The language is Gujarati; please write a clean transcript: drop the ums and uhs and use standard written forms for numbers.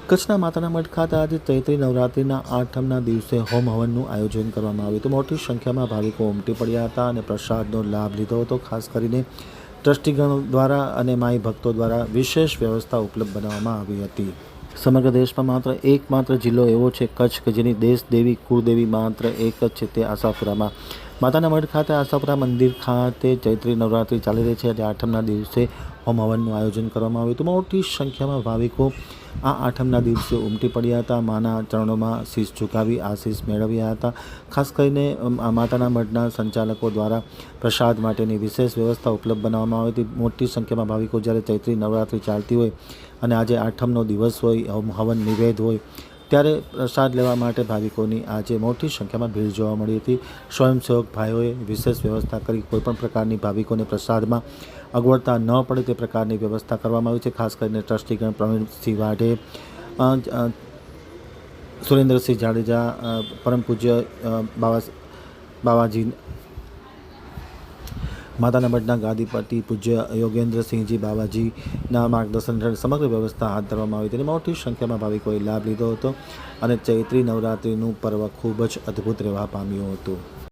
કચ્છના માતાના મઢ ખાતે આજે ચૈત્રી નવરાત્રિના આઠમના દિવસે હોમ હવનનું આયોજન કરવામાં આવ્યું હતું। મોટી સંખ્યામાં ભાવિકો ઉમટી પડ્યા હતા અને પ્રસાદનો લાભ લીધો હતો। ખાસ કરીને ટ્રસ્ટીગણ દ્વારા અને માઈ ભક્તો દ્વારા વિશેષ વ્યવસ્થા ઉપલબ્ધ બનાવવામાં આવી હતી। સમગ્ર દેશમાં માત્ર જિલ્લો એવો છે કચ્છ કે જેની દેશ દેવી કુળદેવી માત્ર એક જ છે, તે આશાપુરામાં માતાના મઢ ખાતે આશાપુરા મંદિર ખાતે ચૈત્રી નવરાત્રિ ચાલી રહી છે। આજે આઠમના દિવસે હોમ હવનનું આયોજન કરવામાં આવ્યું હતું। મોટી સંખ્યામાં ભાવિકો આ આઠમના દિવસે ઉમટી પડ્યા હતા। માના ચરણોમાં શીશ ઝુકાવી આશીષ મેળવ્યા હતા। ખાસ કરીને માતાના મઢના સંચાલકો દ્વારા પ્રસાદ માટેની વિશેષ વ્યવસ્થા ઉપલબ્ધ બનાવવામાં આવી હતી। મોટી સંખ્યામાં ભાવિકો જ્યારે ચૈત્રી નવરાત્રિ ચાલતી હોય અને આજે આઠમનો દિવસ હોય, હોમ હવન નિવેદ હોય, ત્યારે પ્રસાદ લેવા માટે ભાવિકોની આજે મોટી સંખ્યામાં ભીડ જોવા મળી હતી। સ્વયંસેવક ભાઈઓએ વિશેષ વ્યવસ્થા કરી કોઈપણ પ્રકારની ભાવિકોને પ્રસાદમાં અગવડતા ન પડે તે પ્રકારની વ્યવસ્થા કરવામાં આવી છે। ખાસ કરીને ટ્રસ્ટીગણ પ્રવીણસિંહ વાઢે, સુરેન્દ્રસિંહ જાડેજા, પરમ પૂજ્ય બાવાજી માતાના મઢના ગાદીપતિ પૂજ્ય યોગેન્દ્રસિંહજી બાવાજીના માર્ગદર્શન હેઠળ સમગ્ર વ્યવસ્થા હાથ ધરવામાં આવી હતી। મોટી સંખ્યામાં ભાવિકોએ લાભ લીધો હતો અને ચૈત્રી નવરાત્રિનું પર્વ ખૂબ જ અદ્ભુત રહેવા પામ્યું હતું।